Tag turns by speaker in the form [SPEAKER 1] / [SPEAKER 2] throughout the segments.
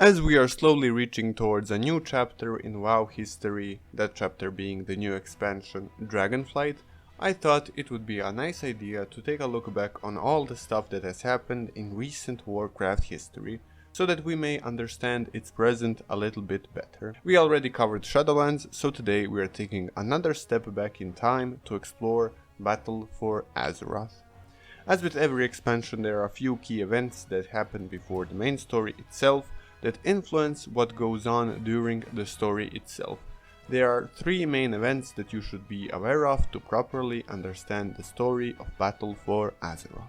[SPEAKER 1] As we are slowly reaching towards a new chapter in WoW history, that chapter being the new expansion Dragonflight, I thought it would be a nice idea to take a look back on all the stuff that has happened in recent Warcraft history, so that we may understand its present a little bit better. We already covered Shadowlands, so today we are taking another step back in time to explore Battle for Azeroth. As with every expansion, there are a few key events that happen before the main story itself that influence what goes on during the story itself. There are three main events that you should be aware of to properly understand the story of Battle for Azeroth.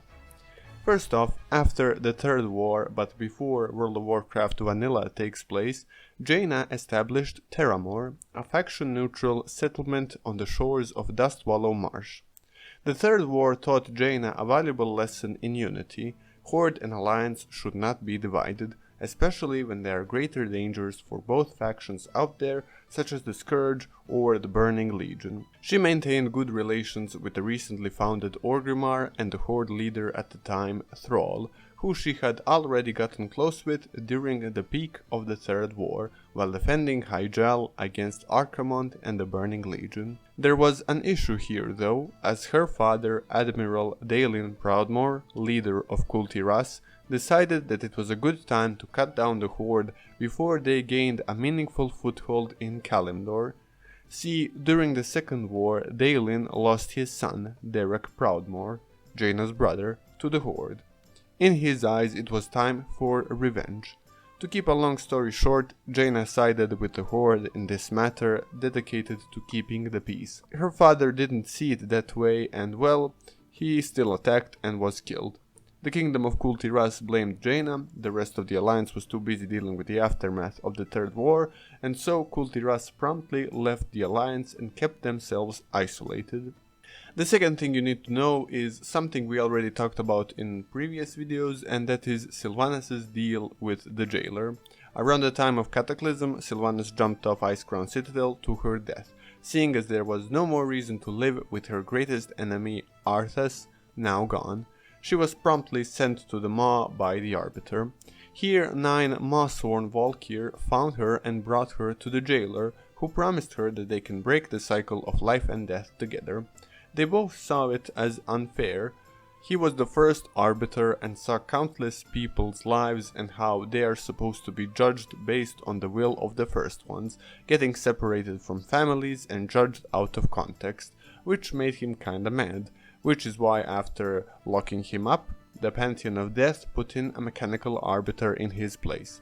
[SPEAKER 1] First off, after the Third War, but before World of Warcraft Vanilla takes place, Jaina established Theramore, a faction-neutral settlement on the shores of Dustwallow Marsh. The Third War taught Jaina a valuable lesson in unity. Horde and Alliance should not be divided, especially when there are greater dangers for both factions out there, such as the Scourge or the Burning Legion. She maintained good relations with the recently founded Orgrimmar and the Horde leader at the time, Thrall, who she had already gotten close with during the peak of the Third War, while defending Hyjal against Archamont and the Burning Legion. There was an issue here though, as her father, Admiral Daelin Proudmoore, leader of Kul Tiras, decided that it was a good time to cut down the Horde before they gained a meaningful foothold in Kalimdor. See, during the Second War, Daelin lost his son, Derek Proudmoore, Jaina's brother, to the Horde. In his eyes, it was time for revenge. To keep a long story short, Jaina sided with the Horde in this matter, dedicated to keeping the peace. Her father didn't see it that way and, well, he still attacked and was killed. The kingdom of Kul Tiras blamed Jaina, the rest of the alliance was too busy dealing with the aftermath of the Third War, and so Kul Tiras promptly left the alliance and kept themselves isolated. The second thing you need to know is something we already talked about in previous videos, and that is Sylvanas' deal with the Jailer. Around the time of Cataclysm, Sylvanas jumped off Icecrown Citadel to her death, seeing as there was no more reason to live with her greatest enemy, Arthas, now gone. She was promptly sent to the Maw by the Arbiter. Here, 9 Maw-sworn Valkyr found her and brought her to the Jailer, who promised her that they can break the cycle of life and death together. They both saw it as unfair. He was the first Arbiter and saw countless people's lives and how they are supposed to be judged based on the will of the first ones, getting separated from families and judged out of context, which made him kinda mad. Which is why after locking him up, the Pantheon of Death put in a mechanical arbiter in his place.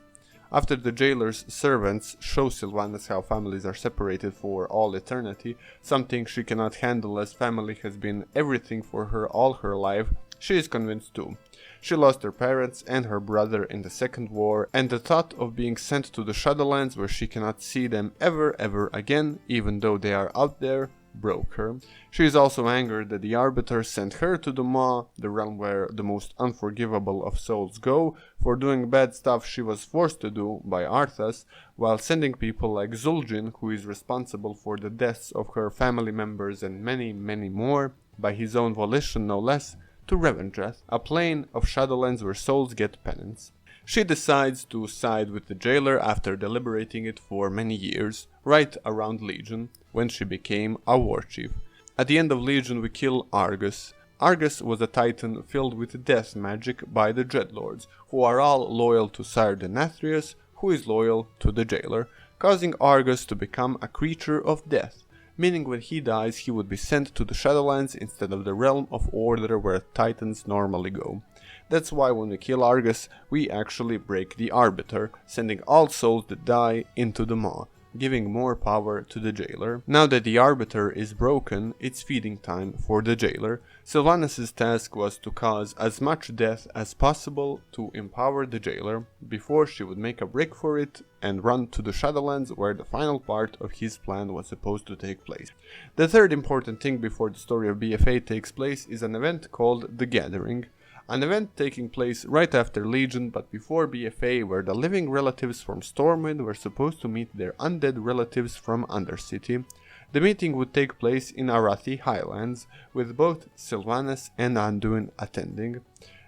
[SPEAKER 1] After the Jailer's servants show Sylvanas how families are separated for all eternity, something she cannot handle as family has been everything for her all her life, she is convinced too. She lost her parents and her brother in the Second War, and the thought of being sent to the Shadowlands where she cannot see them ever again, even though they are out there, broke her. She is also angered that the Arbiter sent her to the Maw, the realm where the most unforgivable of souls go, for doing bad stuff she was forced to do by Arthas, while sending people like Zul'jin, who is responsible for the deaths of her family members and many more, by his own volition no less, to Revendreth, a plane of Shadowlands where souls get penance. She decides to side with the Jailer after deliberating it for many years, right around Legion, when she became a war chief. At the end of Legion we kill Argus. Argus was a titan filled with death magic by the Dreadlords, who are all loyal to Sire Denathrius, who is loyal to the Jailer, causing Argus to become a creature of death, meaning when he dies he would be sent to the Shadowlands instead of the realm of Order where titans normally go. That's why when we kill Argus, we actually break the Arbiter, sending all souls that die into the Maw, giving more power to the Jailer. Now that the Arbiter is broken, it's feeding time for the Jailer. Sylvanas' task was to cause as much death as possible to empower the Jailer, before she would make a break for it and run to the Shadowlands where the final part of his plan was supposed to take place. The third important thing before the story of BFA takes place is an event called The Gathering. An event taking place right after Legion but before BFA, where the living relatives from Stormwind were supposed to meet their undead relatives from Undercity. The meeting would take place in Arathi Highlands, with both Sylvanas and Anduin attending.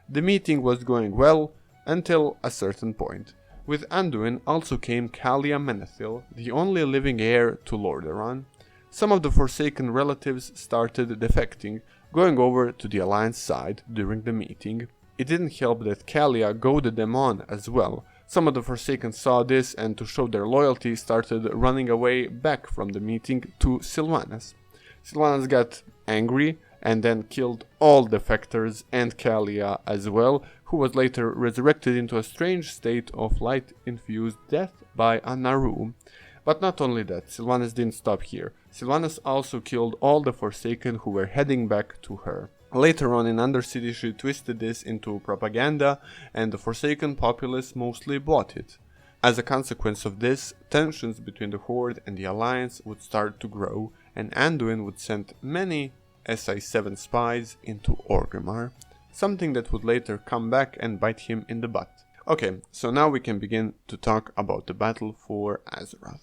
[SPEAKER 1] The meeting was going well until a certain point. With Anduin also came Calia Menethil, the only living heir to Lordaeron. Some of the Forsaken relatives started defecting, going over to the Alliance side during the meeting. It didn't help that Calia goaded them on as well. Some of the Forsaken saw this and to show their loyalty started running away back from the meeting to Sylvanas. Sylvanas got angry and then killed all defectors and Calia as well, who was later resurrected into a strange state of light-infused death by a Naru. But not only that, Sylvanas didn't stop here. Sylvanas also killed all the Forsaken who were heading back to her. Later on in Undercity she twisted this into propaganda and the Forsaken populace mostly bought it. As a consequence of this, tensions between the Horde and the Alliance would start to grow, and Anduin would send many SI7 spies into Orgrimmar, something that would later come back and bite him in the butt. Okay, so now we can begin to talk about the battle for Azeroth.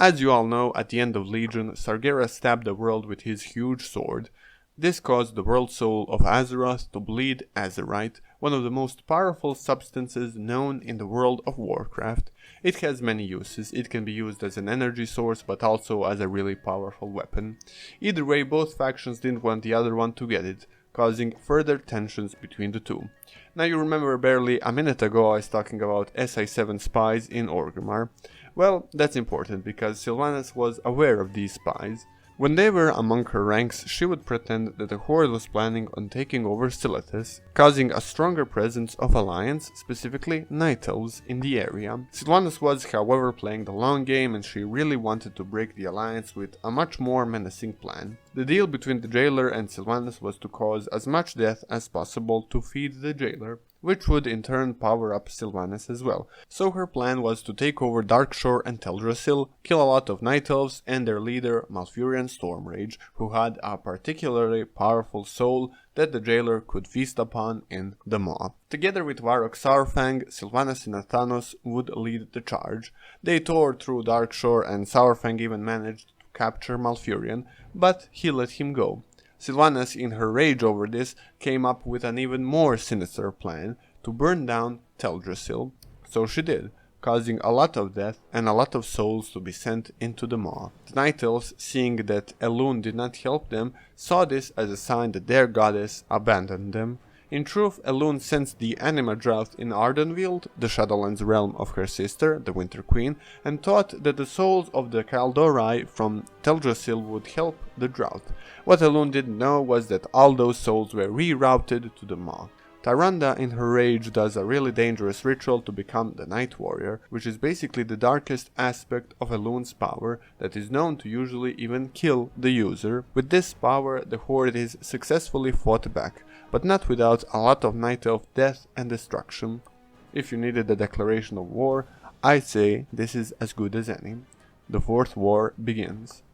[SPEAKER 1] As you all know, at the end of Legion, Sargeras stabbed the world with his huge sword. This caused the world soul of Azeroth to bleed azerite, one of the most powerful substances known in the world of Warcraft. It has many uses. It can be used as an energy source, but also as a really powerful weapon. Either way, both factions didn't want the other one to get it, causing further tensions between the two. Now you remember barely a minute ago I was talking about SI7 spies in Orgrimmar. Well, that's important because Sylvanas was aware of these spies. When they were among her ranks, she would pretend that the Horde was planning on taking over Silithus, causing a stronger presence of Alliance, specifically Night Elves, in the area. Sylvanas was, however, playing the long game and she really wanted to break the Alliance with a much more menacing plan. The deal between the Jailer and Sylvanas was to cause as much death as possible to feed the Jailer, which would in turn power up Sylvanas as well. So her plan was to take over Darkshore and Teldrassil, kill a lot of Night Elves and their leader Malfurion Stormrage, who had a particularly powerful soul that the Jailer could feast upon in the Maw. Together with Varrock Saurfang, Sylvanas and Athanos would lead the charge. They tore through Darkshore and Saurfang even managed to capture Malfurion, but he let him go. Sylvanas, in her rage over this, came up with an even more sinister plan to burn down Teldrassil. So she did, causing a lot of death and a lot of souls to be sent into the Maw. The Night Elves, seeing that Elune did not help them, saw this as a sign that their goddess abandoned them. In truth, Elune sensed the anima drought in Ardenweald, the Shadowlands realm of her sister, the Winter Queen, and thought that the souls of the Kaldorei from Teldrassil would help the drought. What Elune didn't know was that all those souls were rerouted to the Maw. Tyrande, in her rage, does a really dangerous ritual to become the Night Warrior, which is basically the darkest aspect of Elune's power that is known to usually even kill the user. With this power, the Horde is successfully fought back, but not without a lot of Night Elf death and destruction. If you needed a declaration of war, I say this is as good as any. The Fourth War begins.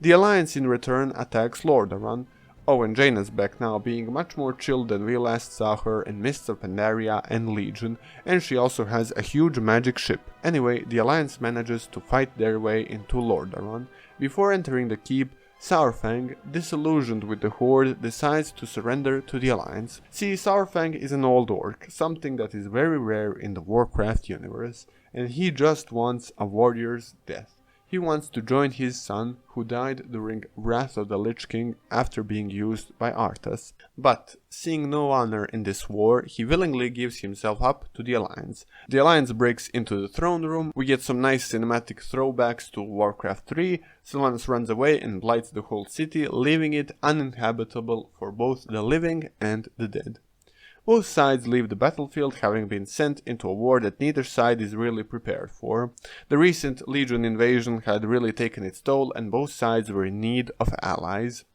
[SPEAKER 1] The Alliance in return attacks Lordaeron. Oh, and Jaina's back now, being much more chilled than we last saw her in Mists of Pandaria and Legion, and she also has a huge magic ship. Anyway, the Alliance manages to fight their way into Lordaeron. Before entering the keep, Saurfang, disillusioned with the Horde, decides to surrender to the Alliance. See, Saurfang is an old orc, something that is very rare in the Warcraft universe, and he just wants a warrior's death. He wants to join his son, who died during Wrath of the Lich King after being used by Arthas. But, seeing no honor in this war, he willingly gives himself up to the Alliance. The Alliance breaks into the throne room, we get some nice cinematic throwbacks to Warcraft 3, Sylvanas runs away and blights the whole city, leaving it uninhabitable for both the living and the dead. Both sides leave the battlefield having been sent into a war that neither side is really prepared for. The recent Legion invasion had really taken its toll and both sides were in need of allies.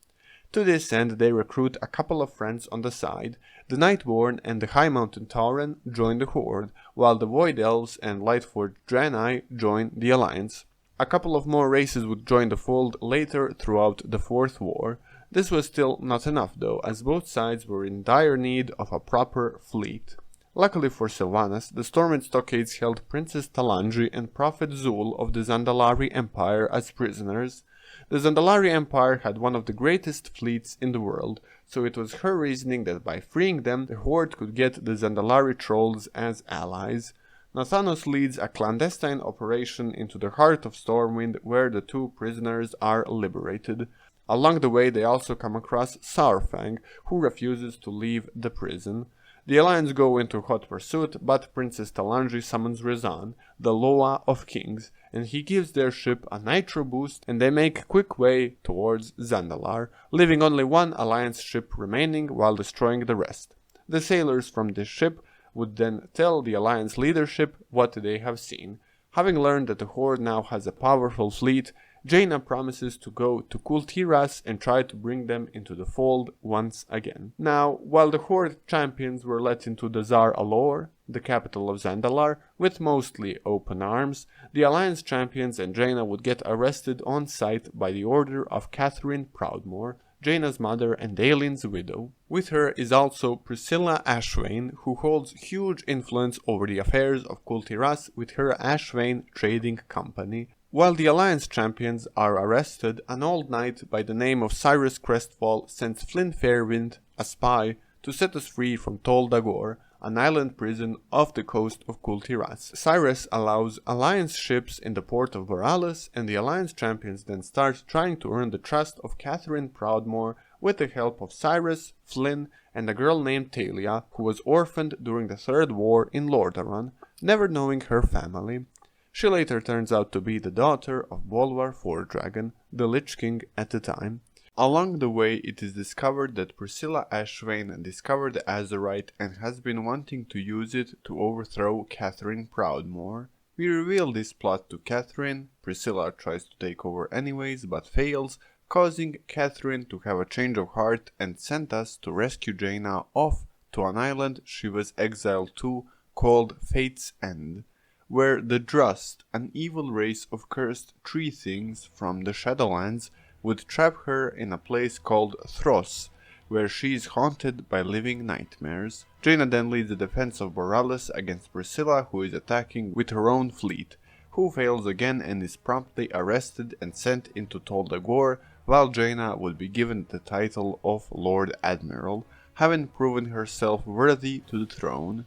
[SPEAKER 1] To this end they recruit a couple of friends on the side. The Nightborn and the High Mountain Tauren join the Horde, while the Void Elves and Lightforged Draenei join the Alliance. A couple of more races would join the fold later throughout the Fourth War. This was still not enough though, as both sides were in dire need of a proper fleet. Luckily for Sylvanas, the Stormwind Stockades held Princess Talanji and Prophet Zul of the Zandalari Empire as prisoners. The Zandalari Empire had one of the greatest fleets in the world, so it was her reasoning that by freeing them, the Horde could get the Zandalari trolls as allies. Nathanos leads a clandestine operation into the heart of Stormwind where the two prisoners are liberated. Along the way they also come across Saurfang, who refuses to leave the prison. The Alliance go into hot pursuit, but Princess Talanji summons Rezan, the Loa of Kings, and he gives their ship a nitro boost and they make quick way towards Zandalar, leaving only one Alliance ship remaining while destroying the rest. The sailors from this ship would then tell the Alliance leadership what they have seen. Having learned that the Horde now has a powerful fleet, Jaina promises to go to Kul Tiras and try to bring them into the fold once again. Now, while the Horde champions were let into Dazar'alor, the capital of Zandalar, with mostly open arms, the Alliance champions and Jaina would get arrested on sight by the order of Daelin Proudmoore, Jaina's mother and Daelin's widow. With her is also Priscilla Ashvane, who holds huge influence over the affairs of Kul Tiras with her Ashvane Trading Company. While the Alliance champions are arrested, an old knight by the name of Cyrus Crestfall sends Flynn Fairwind, a spy, to set us free from Tol Dagor, an island prison off the coast of Kul Tiras. Cyrus allows Alliance ships in the port of Borealis, and the Alliance champions then start trying to earn the trust of Daelin Proudmoore with the help of Cyrus, Flynn, and a girl named Talia, who was orphaned during the Third War in Lordaeron, never knowing her family. She later turns out to be the daughter of Bolvar Foredragon, the Lich King at the time. Along the way it is discovered that Priscilla Ashvane discovered the Azerite and has been wanting to use it to overthrow Daelin Proudmoore. We reveal this plot to Catherine. Priscilla tries to take over anyways but fails, causing Catherine to have a change of heart and sent us to rescue Jaina off to an island she was exiled to called Fate's End, where the Drust, an evil race of cursed tree things from the Shadowlands, would trap her in a place called Thros, where she is haunted by living nightmares. Jaina then leads the defense of Borealis against Priscilla, who is attacking with her own fleet, who fails again and is promptly arrested and sent into Tol Dagor, while Jaina would be given the title of Lord Admiral, having proven herself worthy to the throne.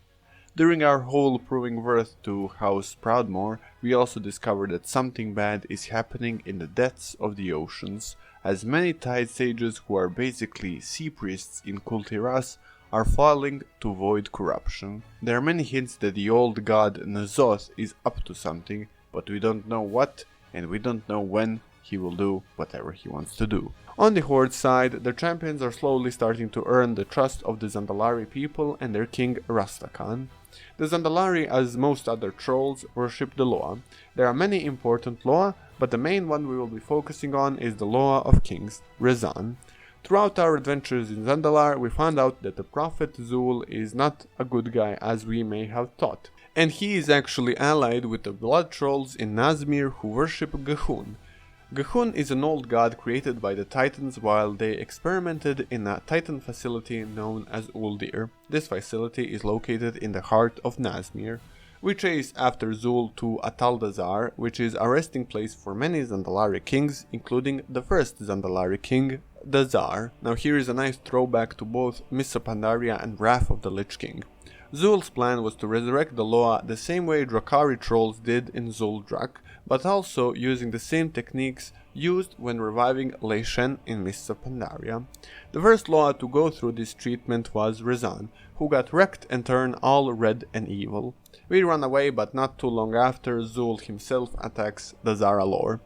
[SPEAKER 1] During our whole proving worth to House Proudmoore, we also discover that something bad is happening in the depths of the oceans, as many Tide Sages who are basically sea priests in Kul Tiras are falling to void corruption. There are many hints that the old god N'alotha is up to something, but we don't know what, and we don't know when he will do whatever he wants to do. On the Horde side, the champions are slowly starting to earn the trust of the Zandalari people and their king Rastakhan. The Zandalari, as most other trolls, worship the Loa. There are many important Loa, but the main one we will be focusing on is the Loa of Kings, Rezan. Throughout our adventures in Zandalar, we found out that the Prophet Zul is not a good guy as we may have thought, and he is actually allied with the blood trolls in Nazmir who worship G'huun. G'huun is an old god created by the Titans while they experimented in a Titan facility known as Uldir. This facility is located in the heart of Nazmir. We chase after Zul to Ataldazar, which is a resting place for many Zandalari kings, including the first Zandalari king, Dazar. Now here is a nice throwback to both Mists of Pandaria and Wrath of the Lich King. Zul's plan was to resurrect the Loa the same way Drakari trolls did in Zuldrak, but also using the same techniques used when reviving Lei Shen in Mists of Pandaria. The first Loa to go through this treatment was Rezan, who got wrecked and turned all red and evil. We run away, but not too long after, Zul himself attacks Dazar'alor.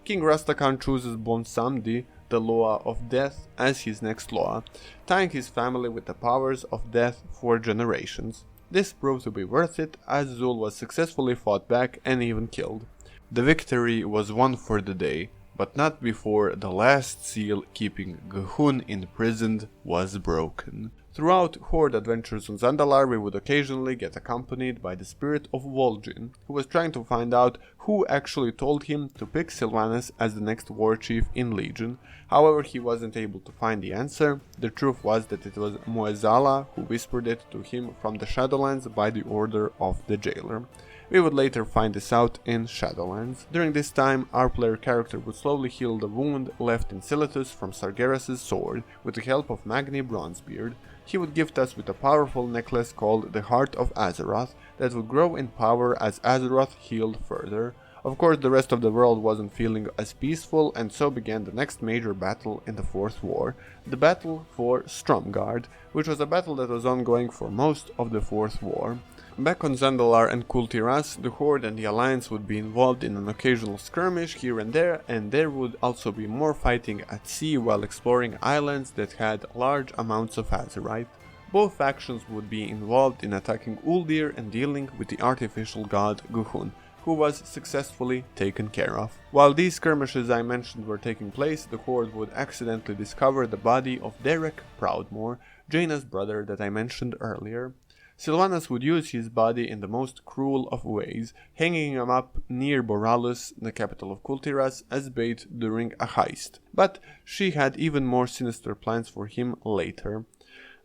[SPEAKER 1] King Rastakhan chooses Bonsamdi, the Loa of Death, as his next Loa, tying his family with the powers of death for generations. This proved to be worth it, as Zul was successfully fought back and even killed. The victory was won for the day, but not before the last seal keeping G'huun imprisoned was broken. Throughout Horde adventures on Zandalar, we would occasionally get accompanied by the spirit of Vol'jin, who was trying to find out who actually told him to pick Sylvanas as the next war chief in Legion. However, he wasn't able to find the answer. The truth was that it was Muezala who whispered it to him from the Shadowlands by the order of the jailer. We would later find this out in Shadowlands. During this time, our player character would slowly heal the wound left in Silithus from Sargeras' sword with the help of Magni Bronzebeard. He would gift us with a powerful necklace called the Heart of Azeroth that would grow in power as Azeroth healed further. Of course, the rest of the world wasn't feeling as peaceful, and so began the next major battle in the Fourth War, the Battle for Stromgarde, which was a battle that was ongoing for most of the Fourth War. Back on Zandalar and Kul Tiras, the Horde and the Alliance would be involved in an occasional skirmish here and there would also be more fighting at sea while exploring islands that had large amounts of azerite. Both factions would be involved in attacking Uldir and dealing with the artificial god Guhun, who was successfully taken care of. While these skirmishes I mentioned were taking place, the Horde would accidentally discover the body of Daelin Proudmoore, Jaina's brother that I mentioned earlier. Sylvanas would use his body in the most cruel of ways, hanging him up near Boralus, the capital of Kul Tiras, as bait during a heist. But she had even more sinister plans for him later.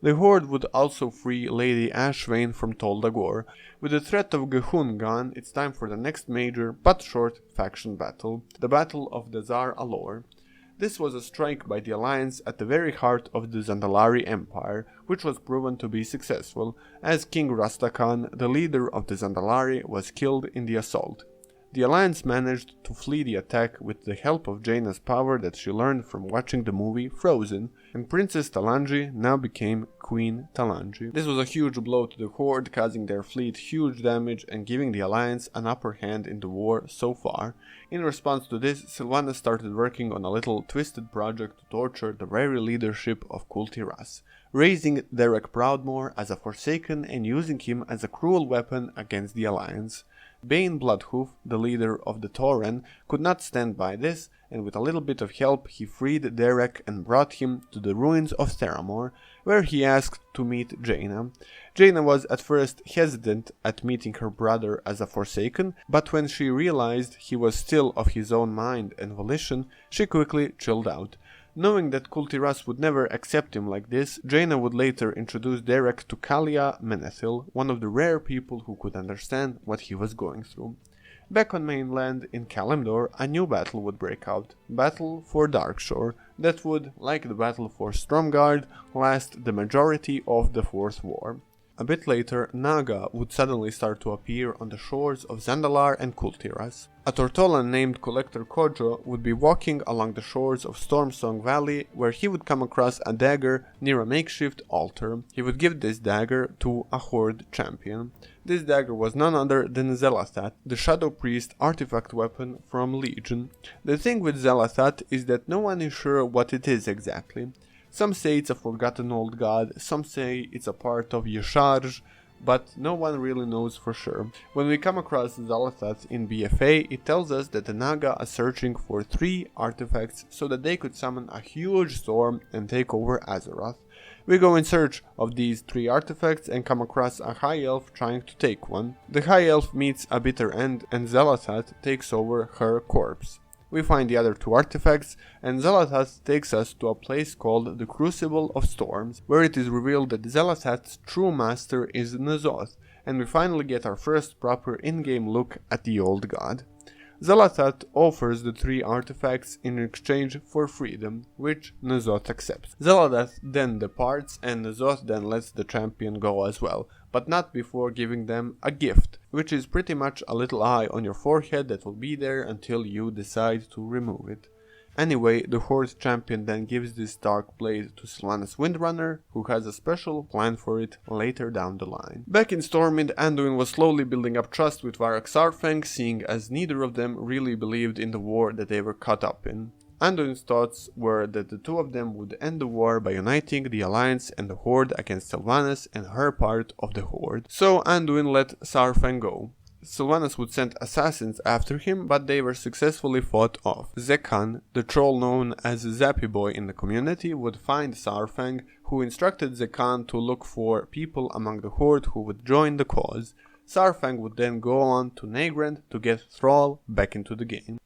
[SPEAKER 1] The Horde would also free Lady Ashvane from Teldrassil. With the threat of G'huun gone, it's time for the next major but short faction battle, the Battle of Dazar'alor. This was a strike by the Alliance at the very heart of the Zandalari Empire, which was proven to be successful, as King Rastakhan, the leader of the Zandalari, was killed in the assault. The Alliance managed to flee the attack with the help of Jaina's power that she learned from watching the movie Frozen, and Princess Talanji now became Queen Talanji. This was a huge blow to the Horde, causing their fleet huge damage and giving the Alliance an upper hand in the war so far. In response to this, Sylvanas started working on a little twisted project to torture the very leadership of Kul Tiras, raising Daelin Proudmoore as a Forsaken and using him as a cruel weapon against the Alliance. Baine Bloodhoof, the leader of the Tauren, could not stand by this, and with a little bit of help he freed Daelin and brought him to the ruins of Theramore, where he asked to meet Jaina. Jaina was at first hesitant at meeting her brother as a Forsaken, but when she realized he was still of his own mind and volition, she quickly chilled out. Knowing that Kul Tiras would never accept him like this, Jaina would later introduce Daelin to Kalia Menethil, one of the rare people who could understand what he was going through. Back on mainland in Kalimdor, a new battle would break out, Battle for Darkshore, that would, like the Battle for Stromgarde, last the majority of the Fourth War. A bit later, Naga would suddenly start to appear on the shores of Zandalar and Kul Tiras. A Tortolan named Collector Kojo would be walking along the shores of Stormsong Valley, where he would come across a dagger near a makeshift altar. He would give this dagger to a Horde champion. This dagger was none other than Xal'athat, the Shadow Priest artifact weapon from Legion. The thing with Xal'athat is that no one is sure what it is exactly. Some say it's a forgotten old god, some say it's a part of Y'Sharj, but no one really knows for sure. When we come across Xal'athat in BFA, it tells us that the Naga are searching for 3 artifacts so that they could summon a huge storm and take over Azeroth. We go in search of these 3 artifacts and come across a High Elf trying to take one. The High Elf meets a bitter end and Xal'athat takes over her corpse. We find the other 2 artifacts, and Xal'athat takes us to a place called the Crucible of Storms, where it is revealed that Xal'athat's true master is N'Zoth, and we finally get our first proper in-game look at the old god. Xal'athat offers the 3 artifacts in exchange for freedom, which N'Zoth accepts. Xal'athat then departs, and N'Zoth then lets the champion go as well, but not before giving them a gift, which is pretty much a little eye on your forehead that will be there until you decide to remove it. Anyway, the Horde champion then gives this dark blade to Sylvanas Windrunner, who has a special plan for it later down the line. Back in Stormwind, Anduin was slowly building up trust with Varrock Sarfang, seeing as neither of them really believed in the war that they were caught up in. Anduin's thoughts were that the 2 of them would end the war by uniting the Alliance and the Horde against Sylvanas and her part of the Horde. So Anduin let Sarfang go. Sylvanas would send assassins after him, but they were successfully fought off. Zekhan, the troll known as Zappy Boy in the community, would find Sarfang, who instructed Zekhan to look for people among the Horde who would join the cause. Sarfang would then go on to Nagrand to get Thrall back into the game.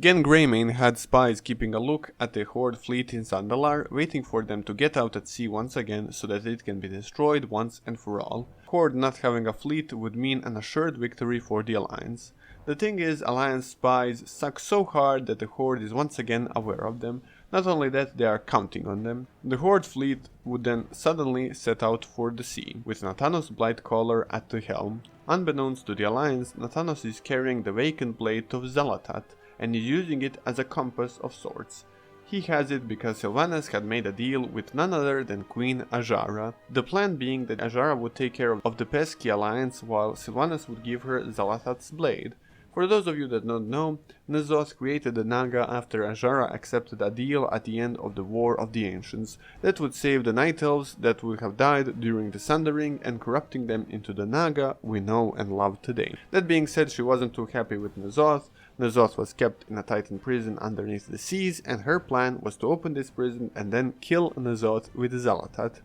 [SPEAKER 1] Gen Greymane had spies keeping a look at the Horde fleet in Zandalar, waiting for them to get out at sea once again so that it can be destroyed once and for all. Horde not having a fleet would mean an assured victory for the Alliance. The thing is, Alliance spies suck so hard that the Horde is once again aware of them. Not only that, they are counting on them. The Horde fleet would then suddenly set out for the sea, with Nathanos Blightcaller at the helm. Unbeknownst to the Alliance, Nathanos is carrying the vacant blade of Xal'athat, and is using it as a compass of sorts. He has it because Sylvanas had made a deal with none other than Queen Azshara, the plan being that Azshara would take care of the pesky Alliance while Sylvanas would give her Xal'athat's blade. For those of you that don't know, N'Zoth created the Naga after Azshara accepted a deal at the end of the War of the Ancients that would save the Night Elves that would have died during the Sundering and corrupting them into the Naga we know and love today. That being said, she wasn't too happy with N'Zoth. N'Zoth was kept in a Titan prison underneath the seas, and her plan was to open this prison and then kill N'Zoth with Xal'athat.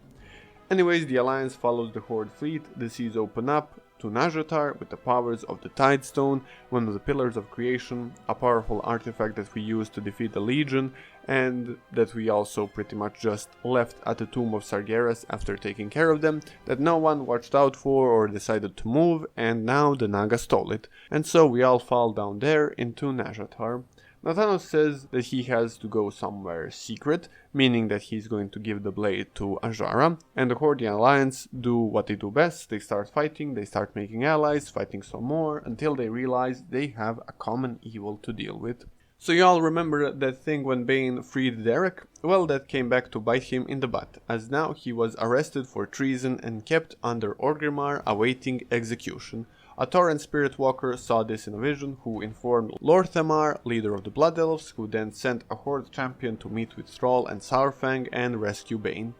[SPEAKER 1] Anyways, the Alliance follows the Horde fleet, the seas open up to Nazjatar with the powers of the Tidestone, one of the Pillars of Creation, a powerful artifact that we used to defeat the Legion, and that we also pretty much just left at the Tomb of Sargeras after taking care of them, that no one watched out for or decided to move, and now the Naga stole it, and so we all fall down there into Nazjatar. Nathanos says that he has to go somewhere secret, meaning that he's going to give the blade to Azshara, and the Hordean Alliance do what they do best. They start fighting, they start making allies, fighting some more, until they realize they have a common evil to deal with. So y'all remember that thing when Baine freed Derek? Well, that came back to bite him in the butt, as now he was arrested for treason and kept under Orgrimmar awaiting execution. A Tauren Spirit Walker saw this in a vision, who informed Lord Theramore, leader of the Blood Elves, who then sent a Horde champion to meet with Thrall and Saurfang and rescue Baine.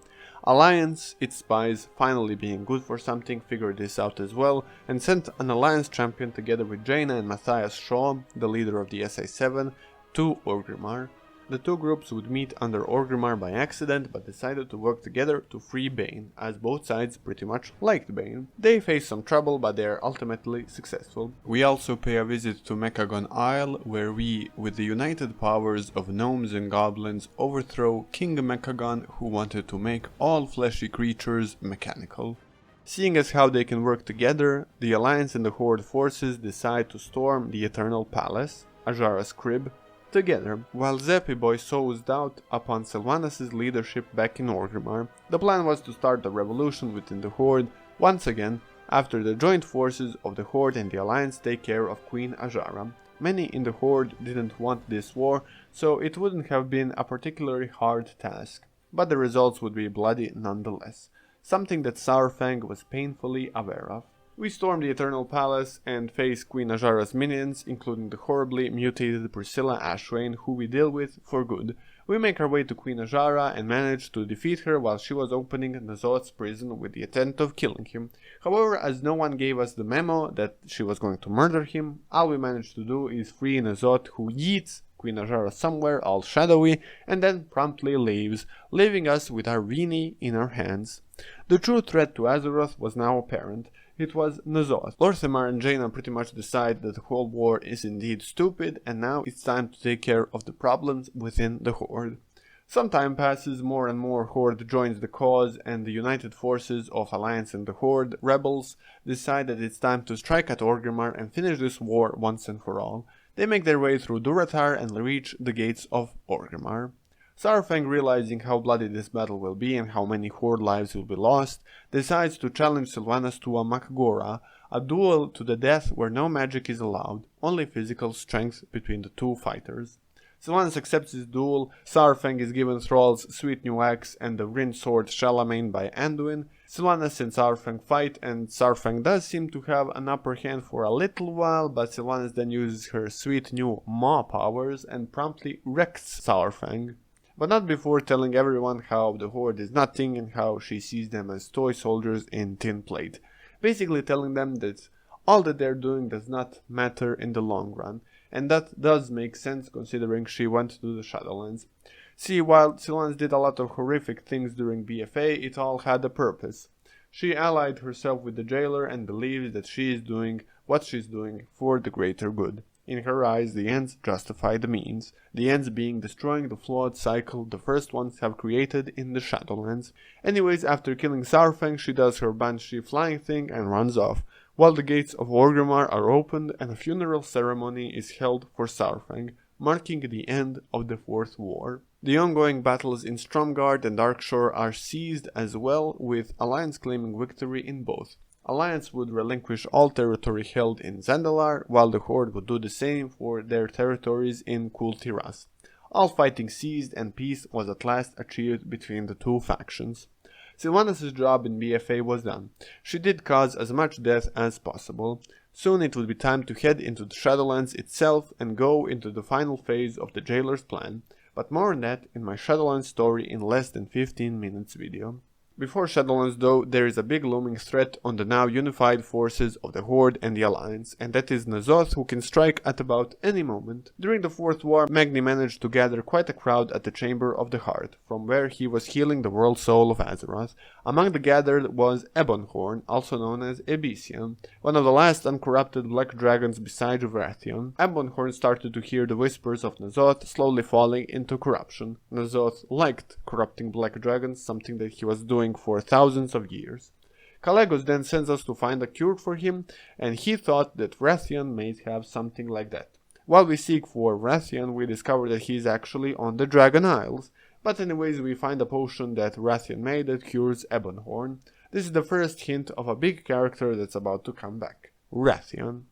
[SPEAKER 1] Alliance, its spies, finally being good for something, figured this out as well, and sent an Alliance champion together with Jaina and Matthias Shaw, the leader of the SA-7, to Orgrimmar. The two groups would meet under Orgrimmar by accident, but decided to work together to free Baine, as both sides pretty much liked Baine. They face some trouble, but they are ultimately successful. We also pay a visit to Mechagon Isle, where we, with the united powers of gnomes and goblins, overthrow King Mechagon, who wanted to make all fleshy creatures mechanical. Seeing as how they can work together, the Alliance and the Horde forces decide to storm the Eternal Palace, Azshara's crib, together, while Zepiboy sows doubt upon Sylvanas' leadership back in Orgrimmar. The plan was to start a revolution within the Horde once again, after the joint forces of the Horde and the Alliance take care of Queen Azshara. Many in the Horde didn't want this war, so it wouldn't have been a particularly hard task, but the results would be bloody nonetheless, something that Saurfang was painfully aware of. We storm the Eternal Palace and face Queen Azshara's minions, including the horribly mutated Priscilla Ashwain, who we deal with for good. We make our way to Queen Azshara and manage to defeat her while she was opening N'Zoth's prison with the intent of killing him. However, as no one gave us the memo that she was going to murder him, all we managed to do is free N'Zoth, who yeets Queen Azshara somewhere all shadowy and then promptly leaves, leaving us with our Vini in our hands. The true threat to Azeroth was now apparent. It was N'Zoth. Lord Theramore and Jaina pretty much decide that the whole war is indeed stupid, and now it's time to take care of the problems within the Horde. Some time passes, more and more Horde joins the cause, and the united forces of Alliance and the Horde rebels decide that it's time to strike at Orgrimmar and finish this war once and for all. They make their way through Durotar and reach the gates of Orgrimmar. Saurfang, realizing how bloody this battle will be and how many Horde lives will be lost, decides to challenge Sylvanas to a Mak'gora, a duel to the death where no magic is allowed, only physical strength between the two fighters. Sylvanas accepts this duel, Saurfang is given Thrall's sweet new axe and the Rin sword Shalamain by Anduin. Sylvanas and Saurfang fight, and Saurfang does seem to have an upper hand for a little while, but Sylvanas then uses her sweet new Maw powers and promptly wrecks Saurfang. But not before telling everyone how the Horde is nothing and how she sees them as toy soldiers in tin plate. Basically telling them that all that they're doing does not matter in the long run. And that does make sense considering she went to the Shadowlands. See, while Sylvanas did a lot of horrific things during BFA, it all had a purpose. She allied herself with the Jailer and believes that she is doing what she's doing for the greater good. In her eyes, the ends justify the means, the ends being destroying the flawed cycle the first ones have created in the Shadowlands. Anyways, after killing Saurfang, she does her Banshee flying thing and runs off, while the gates of Orgrimmar are opened and a funeral ceremony is held for Saurfang, marking the end of the Fourth War. The ongoing battles in Stromgarde and Darkshore are seized as well, with Alliance claiming victory in both. Alliance would relinquish all territory held in Zandalar, while the Horde would do the same for their territories in Kul Tiras. All fighting ceased and peace was at last achieved between the two factions. Sylvanas' job in BFA was done. She did cause as much death as possible. Soon it would be time to head into the Shadowlands itself and go into the final phase of the Jailer's plan. But more on that in my Shadowlands story in less than 15 minutes video. Before Shadowlands though, there is a big looming threat on the now unified forces of the Horde and the Alliance, and that is Ny'alotha, who can strike at about any moment. During the Fourth War, Magni managed to gather quite a crowd at the Chamber of the Heart, from where he was healing the world soul of Azeroth. Among the gathered was Ebonhorn, also known as Abyssian, one of the last uncorrupted black dragons beside Wrathion. Ebonhorn started to hear the whispers of Ny'alotha slowly falling into corruption. Ny'alotha liked corrupting black dragons, something that he was doing for thousands of years. Kalecgos then sends us to find a cure for him, and he thought that Wrathion may have something like that. While we seek for Wrathion, we discover that he is actually on the Dragon Isles, but anyways we find a potion that Wrathion made that cures Ebonhorn. This is the first hint of a big character that's about to come back, Wrathion.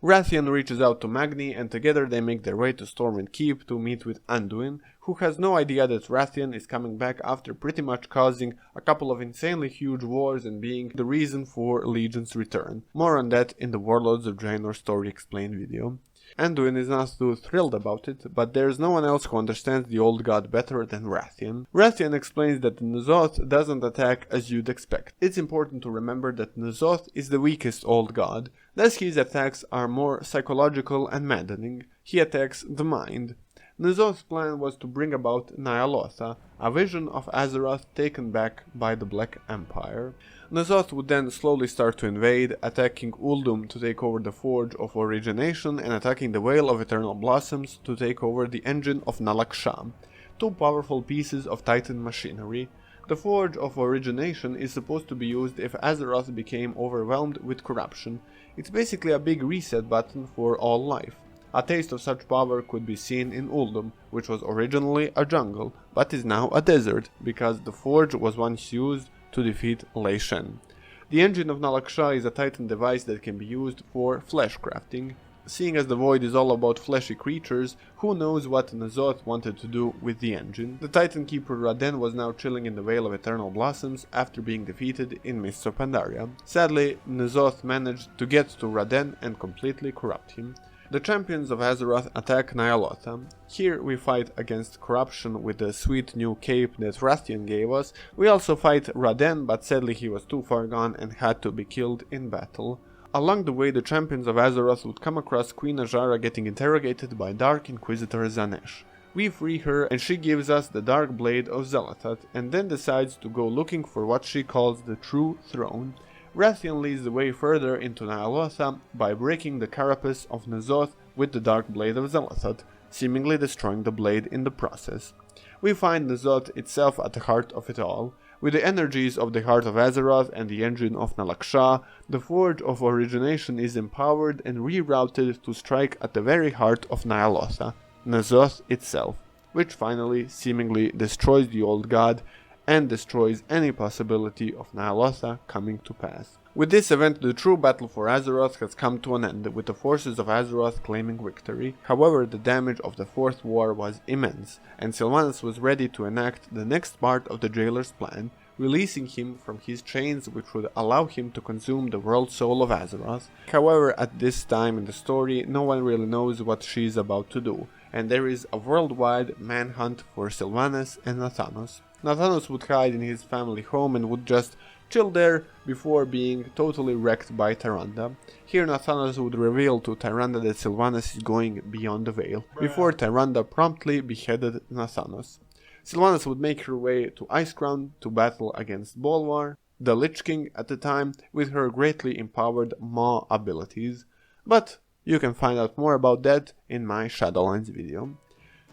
[SPEAKER 1] Wrathion reaches out to Magni, and together they make their way to Stormwind Keep to meet with Anduin, who has no idea that Wrathion is coming back after pretty much causing a couple of insanely huge wars and being the reason for Legion's return. More on that in the Warlords of Draenor story explained video. Anduin is not too thrilled about it, but there is no one else who understands the old god better than Wrathion. Wrathion explains that Ny'alotha doesn't attack as you'd expect. It's important to remember that Ny'alotha is the weakest old god, thus his attacks are more psychological and maddening. He attacks the mind. Ny'alotha's plan was to bring about Ny'alotha, a vision of Azeroth taken back by the Black Empire. Ny'alotha would then slowly start to invade, attacking Uldum to take over the Forge of Origination and attacking the Veil of Eternal Blossoms to take over the Engine of Nalaksha, two powerful pieces of Titan machinery. The Forge of Origination is supposed to be used if Azeroth became overwhelmed with corruption. It's basically a big reset button for all life. A taste of such power could be seen in Uldum, which was originally a jungle, but is now a desert, because the Forge was once used to defeat Lei Shen. The Engine of Nalaksha is a Titan device that can be used for flesh crafting. Seeing as the Void is all about fleshy creatures, who knows what Ny'alotha wanted to do with the engine. The Titan Keeper Raden was now chilling in the Veil of Eternal Blossoms after being defeated in Mists of Pandaria. Sadly, Ny'alotha managed to get to Raden and completely corrupt him. The champions of Azeroth attack Ny'alotha. Here we fight against corruption with the sweet new cape that Wrathion gave us. We also fight Raden, but sadly he was too far gone and had to be killed in battle. Along the way, the champions of Azeroth would come across Queen Azshara getting interrogated by Dark Inquisitor Zanesh. We free her and she gives us the Dark Blade of Xal'athat and then decides to go looking for what she calls the True Throne. Wrathion leads the way further into Ny'alotha by breaking the carapace of Ny'alotha with the Dark Blade of Xal'athat, seemingly destroying the blade in the process. We find Ny'alotha itself at the heart of it all. With the energies of the Heart of Azeroth and the Engine of Nalaksha, the Forge of Origination is empowered and rerouted to strike at the very heart of Ny'alotha, Ny'alotha itself, which finally seemingly destroys the old god and destroys any possibility of Ny'alotha coming to pass. With this event, the true battle for Azeroth has come to an end, with the forces of Azeroth claiming victory. However, the damage of the Fourth War was immense, and Sylvanas was ready to enact the next part of the Jailer's plan, releasing him from his chains, which would allow him to consume the world soul of Azeroth. However, at this time in the story, no one really knows what she is about to do, and there is a worldwide manhunt for Sylvanas and Nathanos. Nathanos would hide in his family home and would just chill there before being totally wrecked by Tyrande. Here Nathanos would reveal to Tyrande that Sylvanas is going beyond the veil, before Tyrande promptly beheaded Nathanos. Sylvanas would make her way to Icecrown to battle against Bolvar, the Lich King at the time, with her greatly empowered Maw abilities. But you can find out more about that in my Shadowlands video.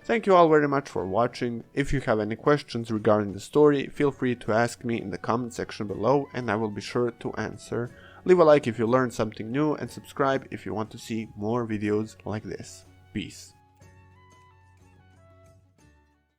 [SPEAKER 1] Thank you all very much for watching. If you have any questions regarding the story, feel free to ask me in the comment section below and I will be sure to answer. Leave a like if you learned something new and subscribe if you want to see more videos like this. Peace.